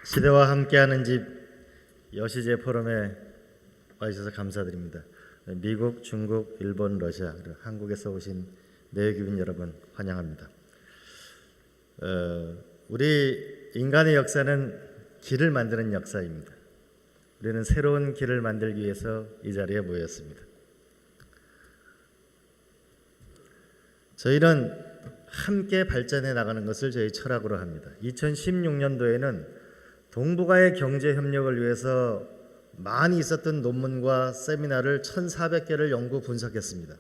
시대와 함께하는 집 여시제 포럼에 와주셔서 감사드립니다. 미국, 중국, 일본, 러시아, 그리고 한국에서 오신 내외교민 여러분 환영합니다. 우리 인간의 역사는 길을 만드는 역사입니다. 우리는 새로운 길을 만들기 위해서 이 자리에 모였습니다. 저희는 함께 발전해 나가는 것을 저희 철학으로 합니다. 2016년도에는 동북아의 경제 협력을 위해서 많이 있었던 논문과 세미나를 1,400개를 연구 분석했습니다.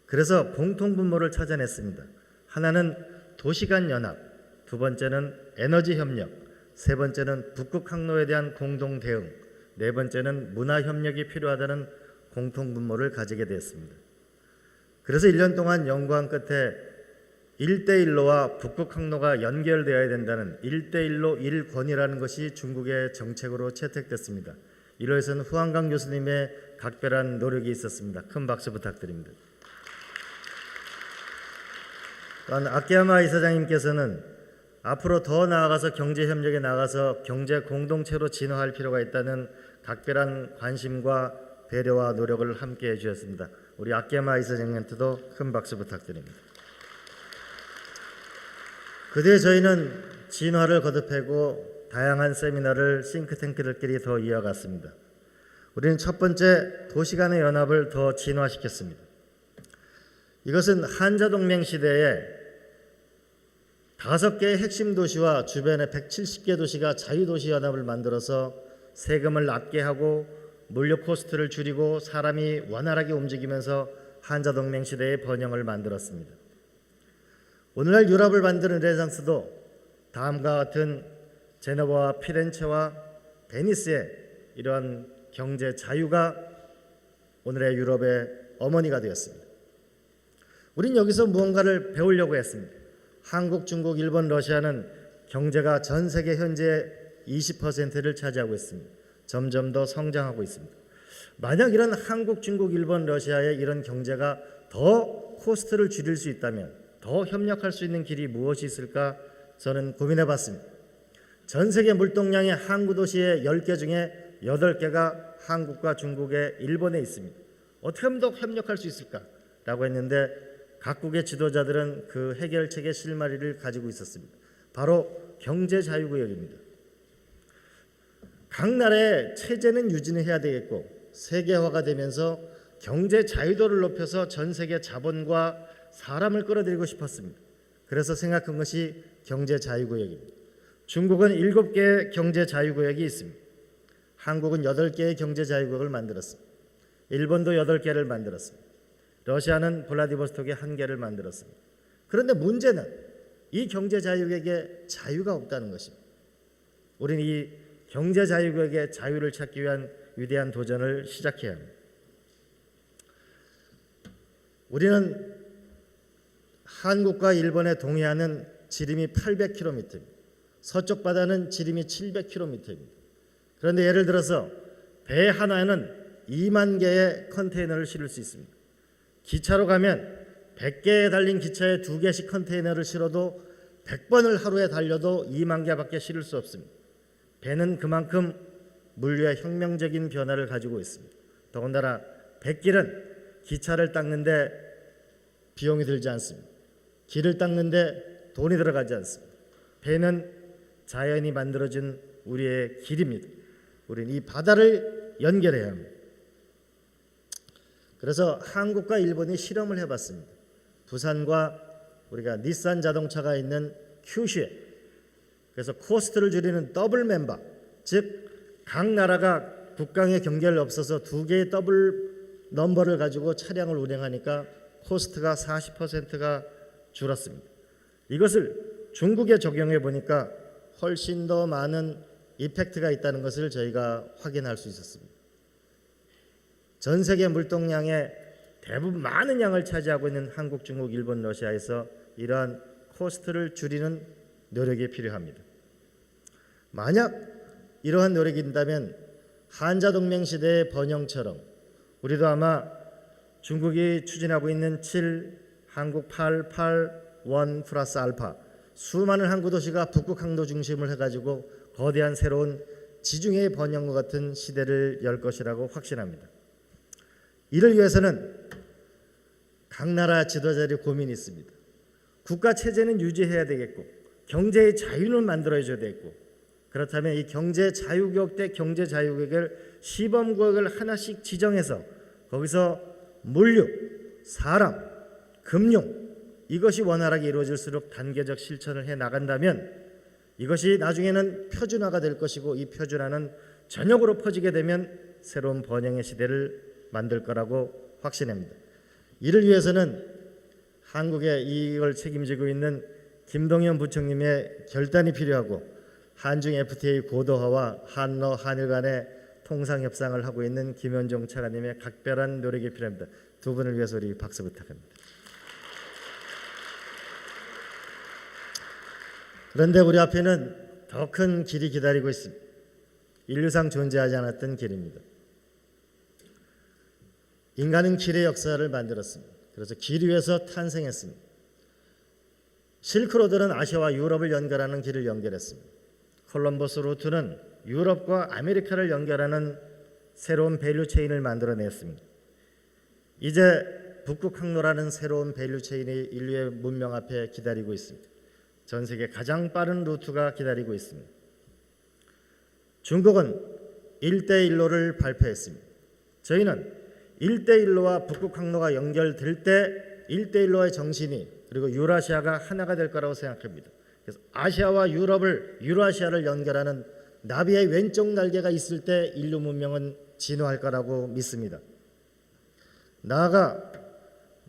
그래서 공통 분모를 찾아냈습니다. 하나는 도시간 연합, 두 번째는 에너지 협력, 세 번째는 북극 항로에 대한 공동 대응, 네 번째는 문화 협력이 필요하다는 공통 분모를 가지게 되었습니다. 그래서 1년 동안 연구한 끝에 1대1로와 북극 항로가 연결되어야 된다는 1대1로 1권이라는 것이 중국의 정책으로 채택됐습니다. 이로 해서는 후한강 교수님의 각별한 노력이 있었습니다. 큰 박수 부탁드립니다. 또한 아키야마 이사장님께서는 앞으로 더 나아가서 경제협력에 나가서 경제 공동체로 진화할 필요가 있다는 각별한 관심과 배려와 노력을 함께 해주셨습니다. 우리 아키야마 이사장님한테도 큰 박수 부탁드립니다. 그뒤에 저희는 진화를 거듭하고 다양한 세미나를 싱크탱크들끼리 더 이어갔습니다. 우리는 첫 번째 도시간의 연합을 더 진화시켰습니다. 이것은 한자동맹 시대에 5개의 핵심 도시와 주변의 170개 도시가 자유도시 연합을 만들어서 세금을 낮게 하고 물류 코스트를 줄이고 사람이 원활하게 움직이면서 한자동맹 시대의 번영을 만들었습니다. 오늘날 유럽을 만드는 르네상스도 다음과 같은 제네바와 피렌체와 베니스의 이러한 경제 자유가 오늘의 유럽의 어머니가 되었습니다. 우린 여기서 무언가를 배우려고 했습니다. 한국, 중국, 일본, 러시아는 경제가 전 세계 현재 20%를 차지하고 있습니다. 점점 더 성장하고 있습니다. 만약 이런 한국, 중국, 일본, 러시아의 이런 경제가 더 코스트를 줄일 수 있다면 더 협력할 수 있는 길이 무엇이 있을까 저는 고민해 봤습니다. 전 세계 물동량의 항구 도시의 10개 중에 8개가 한국과 중국에 일본에 있습니다. 어떻게 하면 더 협력할 수 있을까라고 했는데 각국의 지도자들은 그 해결책의 실마리를 가지고 있었습니다. 바로 경제 자유구역입니다. 각 나라의 체제는 유지는 해야 되겠고 세계화가 되면서 경제 자유도를 높여서 전 세계 자본과 사람을 끌어들이고 싶었습니다. 그래서 생각한 것이 경제 자유구역입니다. 중국은 7개의 경제 자유구역이 있습니다. 한국은 8개의 경제 자유구역을 만들었습니다. 일본도 8개를 만들었습니다. 러시아는 블라디보스톡에 1개를 만들었습니다. 그런데 문제는 이 경제 자유구역에 자유가 없다는 것입니다. 우리는 이 경제 자유구역의 자유를 찾기 위한 위대한 도전을 시작해야 합니다. 우리는 한국과 일본의 동해안은 지름이 800km입니다. 서쪽 바다는 지름이 700km입니다. 그런데 예를 들어서 배 하나에는 2만 개의 컨테이너를 실을 수 있습니다. 기차로 가면 100개에 달린 기차에 2개씩 컨테이너를 실어도 100번을 하루에 달려도 2만 개밖에 실을 수 없습니다. 배는 그만큼 물류의 혁명적인 변화를 가지고 있습니다. 더군다나 뱃길은 기차를 닦는데 비용이 들지 않습니다. 길을 닦는데 돈이 들어가지 않습니다. 배는 자연이 만들어준 우리의 길입니다. 우리는 이 바다를 연결해야 합니다. 그래서 한국과 일본이 실험을 해봤습니다. 부산과 우리가 닛산 자동차가 있는 큐슈에 그래서 코스트를 줄이는 더블 멤버, 즉 각 나라가 국강의 경계를 없어서 2개의 더블 넘버를 가지고 차량을 운행하니까 코스트가 40%가 줄었습니다. 이것을 중국에 적용해 보니까 훨씬 더 많은 이펙트가 있다는 것을 저희가 확인할 수 있었습니다. 전 세계 물동량의 대부분 많은 양을 차지하고 있는 한국, 중국, 일본, 러시아에서 이러한 코스트를 줄이는 노력이 필요합니다. 만약 이러한 노력이 있다면 한자동맹 시대의 번영처럼 우리도 아마 중국이 추진하고 있는 7, 한국 8, 8, 1 플러스 알파 수많은 항구 도시가 북극 항로 중심을 해가지고 거대한 새로운 지중해의 번영과 같은 시대를 열 것이라고 확신합니다. 이를 위해서는 각 나라 지도자들의 고민이 있습니다. 국가 체제는 유지해야 되겠고 경제의 자유는 만들어줘야 되겠고, 그렇다면 이 경제 자유구역 대 경제 자유구역을 시범구역을 하나씩 지정해서 거기서 물류, 사람, 금융 이것이 원활하게 이루어질수록 단계적 실천을 해 나간다면 이것이 나중에는 표준화가 될 것이고, 이 표준화는 전역으로 퍼지게 되면 새로운 번영의 시대를 만들 거라고 확신합니다. 이를 위해서는 한국에 이걸 책임지고 있는 김동연 부총리의 결단이 필요하고, 한중 FTA 고도화와 한러 한일 간의 통상 협상을 하고 있는 김현종 차관님의 각별한 노력이 필요합니다. 두 분을 위해서 우리 박수 부탁합니다. 그런데 우리 앞에는 더 큰 길이 기다리고 있습니다. 인류상 존재하지 않았던 길입니다. 인간은 길의 역사를 만들었습니다. 그래서 길 위에서 탄생했습니다. 실크로드는 아시아와 유럽을 연결하는 길을 연결했습니다. 콜럼버스 루트는 유럽과 아메리카를 연결하는 새로운 밸류 체인을 만들어냈습니다. 이제 북극 항로라는 새로운 밸류 체인이 인류의 문명 앞에 기다리고 있습니다. 전 세계 가장 빠른 루트가 기다리고 있습니다. 중국은 1대1로를 발표했습니다. 저희는 1대1로와 북극 항로가 연결될 때 1대1로의 정신이 그리고 유라시아가 하나가 될 거라고 생각합니다. 그래서 아시아와 유라시아를 연결하는 나비의 왼쪽 날개가 있을 때 인류 문명은 진화할 거라고 믿습니다. 나아가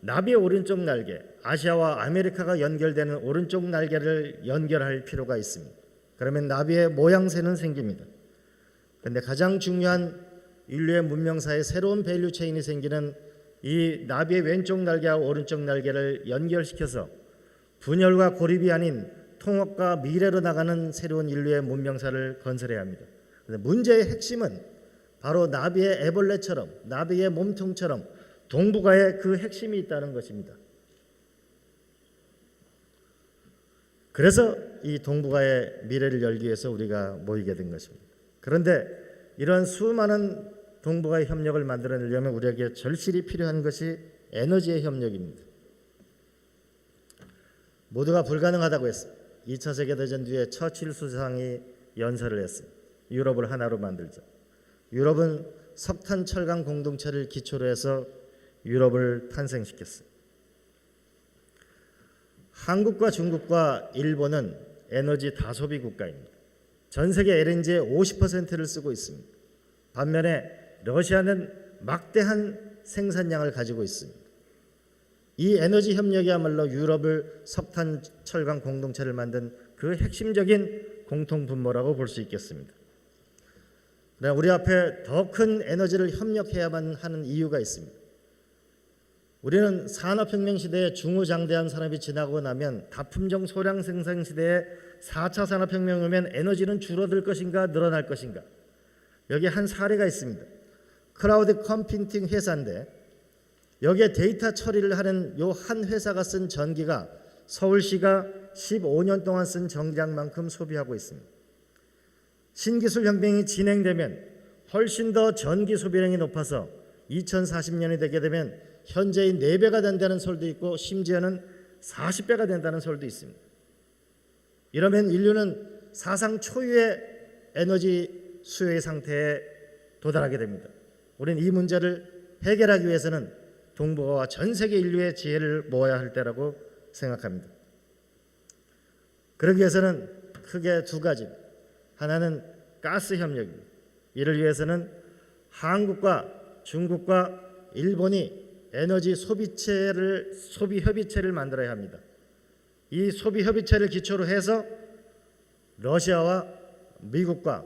나비의 오른쪽 날개, 아시아와 아메리카가 연결되는 오른쪽 날개를 연결할 필요가 있습니다. 그러면 나비의 모양새는 생깁니다. 그런데 가장 중요한 인류의 문명사의 새로운 밸류 체인이 생기는 이 나비의 왼쪽 날개와 오른쪽 날개를 연결시켜서 분열과 고립이 아닌 통합과 미래로 나가는 새로운 인류의 문명사를 건설해야 합니다. 그런데 문제의 핵심은 바로 나비의 애벌레처럼, 나비의 몸통처럼 동북아에 그 핵심이 있다는 것입니다. 그래서 이 동북아의 미래를 열기 위해서 우리가 모이게 된 것입니다. 그런데 이런 수많은 동북아의 협력을 만들어내려면 우리에게 절실히 필요한 것이 에너지의 협력입니다. 모두가 불가능하다고 했습니다. 2차 세계대전 뒤에 처칠 수상이 연설을 했습니다. 유럽을 하나로 만들자. 유럽은 석탄 철강 공동체를 기초로 해서 유럽을 탄생시켰습니다. 한국과 중국과 일본은 에너지 다소비 국가입니다. 전 세계 LNG의 50%를 쓰고 있습니다. 반면에 러시아는 막대한 생산량을 가지고 있습니다. 이 에너지 협력이야말로 유럽을 석탄 철강 공동체를 만든 그 핵심적인 공통 분모라고 볼 수 있겠습니다. 그러나 우리 앞에 더 큰 에너지를 협력해야만 하는 이유가 있습니다. 우리는 산업혁명 시대의 중후장대한 산업이 지나고 나면 다품종 소량 생산 시대에 4차 산업혁명이 오면 에너지는 줄어들 것인가 늘어날 것인가. 여기 한 사례가 있습니다. 클라우드 컴퓨팅 회사인데 여기에 데이터 처리를 하는 요 한 회사가 쓴 전기가 서울시가 15년 동안 쓴 전기량만큼 소비하고 있습니다. 신기술 혁명이 진행되면 훨씬 더 전기 소비량이 높아서 2040년이 되게 되면 현재의 4배가 된다는 설도 있고 심지어는 40배가 된다는 설도 있습니다. 이러면 인류는 사상 초유의 에너지 수요의 상태에 도달하게 됩니다. 우리는 이 문제를 해결하기 위해서는 동북아와 전 세계 인류의 지혜를 모아야 할 때라고 생각합니다. 그러기 위해서는 크게 두 가지. 하나는 가스 협력입니다. 이를 위해서는 한국과 중국과 일본이 에너지 소비 협의체를 만들어야 합니다. 이 소비 협의체를 기초로 해서 러시아와 미국과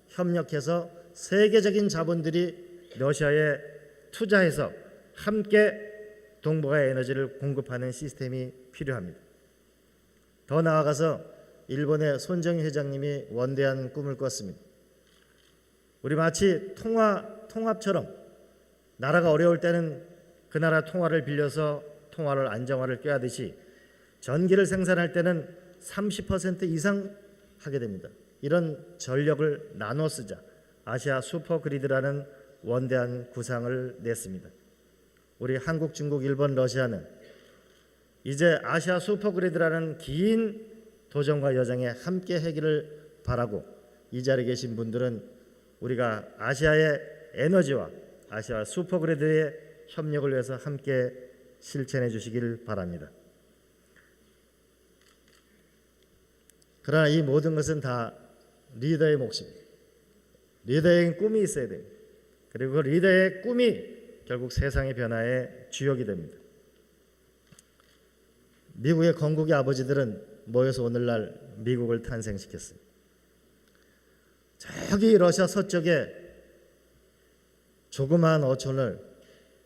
협력해서 세계적인 자본들이 러시아에 투자해서 함께 동북아의 에너지를 공급하는 시스템이 필요합니다. 더 나아가서 일본의 손정희 회장님이 원대한 꿈을 꿨습니다. 우리 마치 통합처럼 나라가 어려울 때는 그 나라 통화를 빌려서 통화를 안정화를 꾀하듯이 전기를 생산할 때는 30% 이상 하게 됩니다. 이런 전력을 나눠 쓰자 아시아 슈퍼그리드라는 원대한 구상을 냈습니다. 우리 한국, 중국, 일본, 러시아는 이제 아시아 슈퍼그리드라는 긴 도전과 여정에 함께 하기를 바라고, 이 자리에 계신 분들은 우리가 아시아의 에너지와 아시아 슈퍼그리드의 협력을 위해서 함께 실천해 주시길 바랍니다. 그러나 이 모든 것은 다 리더의 몫입니다. 리더의 꿈이 있어야 됩니다. 그리고 그 리더의 꿈이 결국 세상의 변화의 주역이 됩니다. 미국의 건국의 아버지들은 모여서 오늘날 미국을 탄생시켰습니다. 저기 러시아 서쪽에 조그마한 어촌을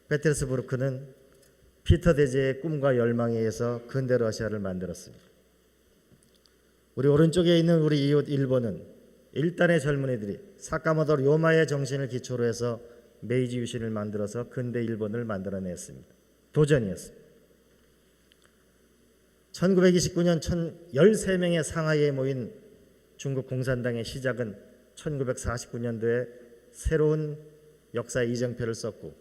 페테르스부르크는 피터 대제의 꿈과 열망에 의해서 근대 러시아를 만들었습니다. 우리 오른쪽에 있는 우리 이웃 일본은 일단의 젊은이들이 사카모토 료마의 정신을 기초로 해서 메이지 유신을 만들어서 근대 일본을 만들어냈습니다. 도전이었습니다. 1929년 13명의 상하이에 모인 중국 공산당의 시작은 1949년도에 새로운 역사의 이정표를 썼고,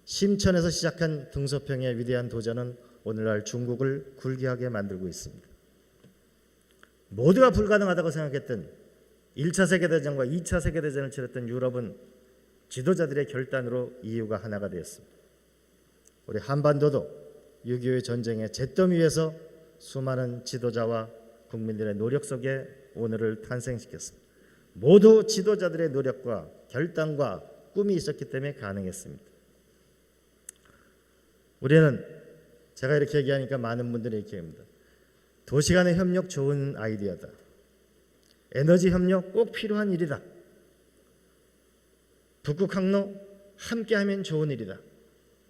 심천에서 시작한 등소평의 위대한 도전은 오늘날 중국을 굴기하게 만들고 있습니다. 모두가 불가능하다고 생각했던 1차 세계대전과 2차 세계대전을 치렀던 유럽은 지도자들의 결단으로 이유가 하나가 되었습니다. 우리 한반도도 6.25의 전쟁의 잿더미 위에서 수많은 지도자와 국민들의 노력 속에 오늘을 탄생시켰습니다. 모두 지도자들의 노력과 결단과 꿈이 있었기 때문에 가능했습니다. 우리는, 제가 이렇게 얘기하니까 많은 분들이 이렇게 합니다. 도시 간의 협력 좋은 아이디어다. 에너지 협력 꼭 필요한 일이다. 북극 항로 함께하면 좋은 일이다.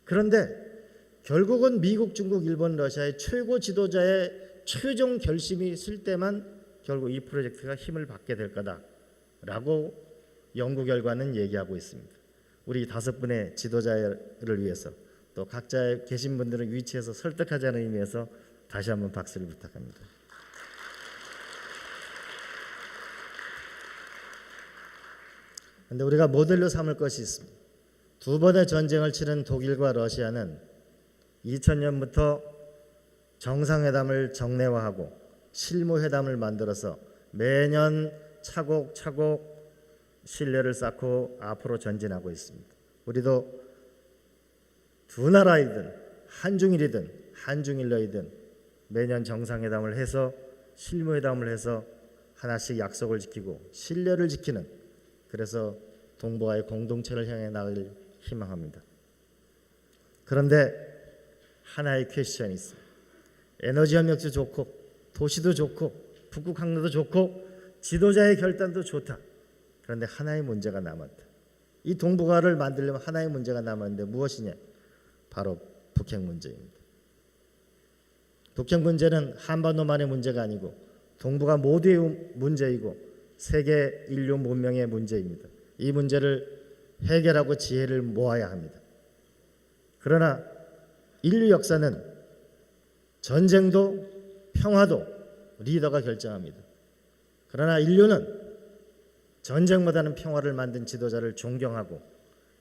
그런데 결국은 미국, 중국, 일본, 러시아의 최고 지도자의 최종 결심이 있을 때만 결국 이 프로젝트가 힘을 받게 될 거다라고 연구 결과는 얘기하고 있습니다. 우리 5분의 지도자를 위해서, 또 각자 계신 분들을 위치해서 설득하자는 의미에서 다시 한번 박수를 부탁합니다. 그런데 우리가 모델로 삼을 것이 있습니다. 2번의 전쟁을 치른 독일과 러시아는 2000년부터 정상회담을 정례화하고 실무회담을 만들어서 매년 차곡차곡 신뢰를 쌓고 앞으로 전진하고 있습니다. 우리도 두 나라이든 한중일이든 한중일러이든 매년 정상회담을 해서 실무회담을 해서 하나씩 약속을 지키고 신뢰를 지키는, 그래서 동북아의 공동체를 향해 나아갈 희망합니다. 그런데 하나의 퀘스천이 있습니다. 에너지 협력도 좋고 도시도 좋고 북극 항로도 좋고 지도자의 결단도 좋다. 그런데 하나의 문제가 남았다. 이 동북아를 만들려면 하나의 문제가 남았는데 무엇이냐? 바로 북핵 문제입니다. 북핵 문제는 한반도만의 문제가 아니고 동북아 모두의 문제이고 세계 인류 문명의 문제입니다. 이 문제를 해결하고 지혜를 모아야 합니다. 그러나 인류 역사는 전쟁도 평화도 리더가 결정합니다. 그러나 인류는 전쟁보다는 평화를 만든 지도자를 존경하고,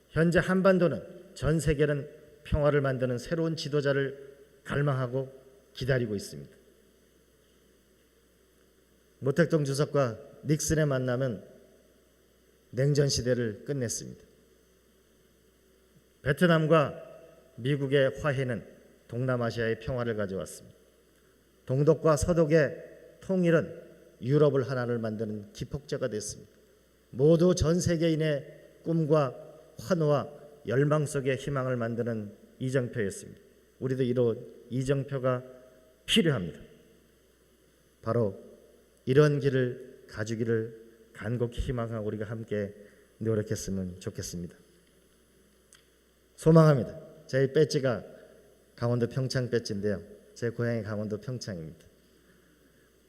현재 한반도는, 전 세계는 평화를 만드는 새로운 지도자를 갈망하고 기다리고 있습니다. 모택동 주석과 닉슨의 만남은 냉전 시대를 끝냈습니다. 베트남과 미국의 화해는 동남아시아의 평화를 가져왔습니다. 동독과 서독의 통일은 유럽을 하나를 만드는 기폭제가 됐습니다. 모두 전 세계인의 꿈과 환호와 열망 속에 희망을 만드는 이정표였습니다. 우리도 이런 이정표가 필요합니다. 바로 이런 길을 가주기를 간곡히 희망하고 우리가 함께 노력했으면 좋겠습니다. 소망합니다. 제 배지가 강원도 평창 배지인데요. 제 고향이 강원도 평창입니다.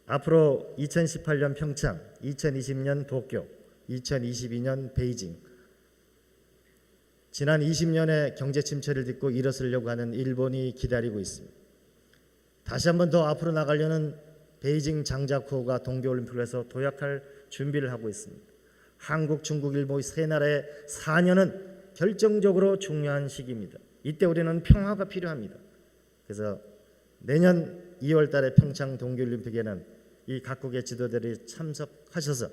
앞으로 2018년 평창, 2020년 도쿄, 2022년 베이징, 지난 20년의 경제 침체를 딛고 일어서려고 하는 일본이 기다리고 있습니다. 다시 한번 더 앞으로 나가려는 베이징 장자쿠호가 동계올림픽을 해서 도약할 준비를 하고 있습니다. 한국, 중국, 일본 세 나라의 4년은 결정적으로 중요한 시기입니다. 이때 우리는 평화가 필요합니다. 그래서 내년 2월 달에 평창 동계올림픽에는 이 각국의 지도자들이 참석하셔서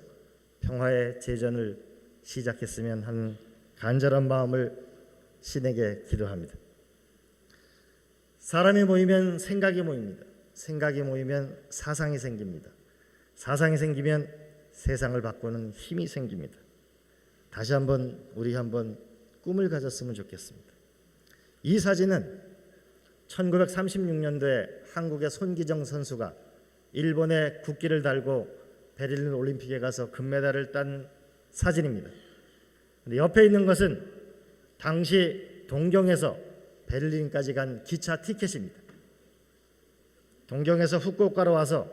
평화의 제전을 시작했으면 하는 간절한 마음을 신에게 기도합니다. 사람이 모이면 생각이 모입니다. 생각이 모이면 사상이 생깁니다. 사상이 생기면 세상을 바꾸는 힘이 생깁니다. 다시 한번 우리 한번 꿈을 가졌으면 좋겠습니다. 이 사진은 1936년도에 한국의 손기정 선수가 일본의 국기를 달고 베를린 올림픽에 가서 금메달을 딴 사진입니다. 근데 옆에 있는 것은 당시 동경에서 베를린까지 간 기차 티켓입니다. 동경에서 후쿠오카로 와서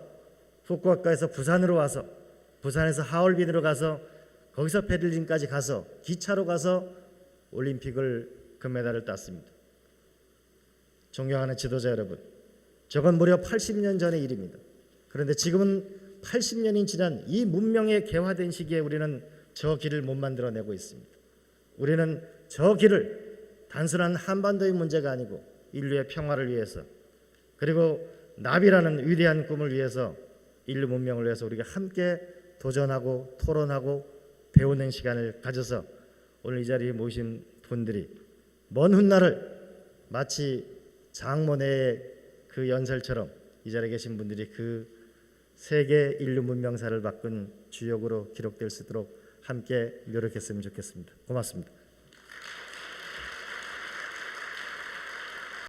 후쿠오카에서 부산으로 와서 부산에서 하얼빈으로 가서 거기서 베를린까지 가서 기차로 가서 올림픽을 금메달을 땄습니다. 존경하는 지도자 여러분, 저건 무려 80년 전의 일입니다. 그런데 지금은 80년이 지난 이 문명의 개화된 시기에 우리는 저 길을 못 만들어내고 있습니다. 우리는 저 길을 단순한 한반도의 문제가 아니고 인류의 평화를 위해서, 그리고 나비라는 위대한 꿈을 위해서, 인류 문명을 위해서 우리가 함께 도전하고 토론하고 배우는 시간을 가져서 오늘 이 자리에 모신 분들이 먼 훗날을 마치 장모네의 그 연설처럼 이 자리에 계신 분들이 그 세계 인류 문명사를 바꾼 주역으로 기록될 수 있도록 함께 노력했으면 좋겠습니다. 고맙습니다.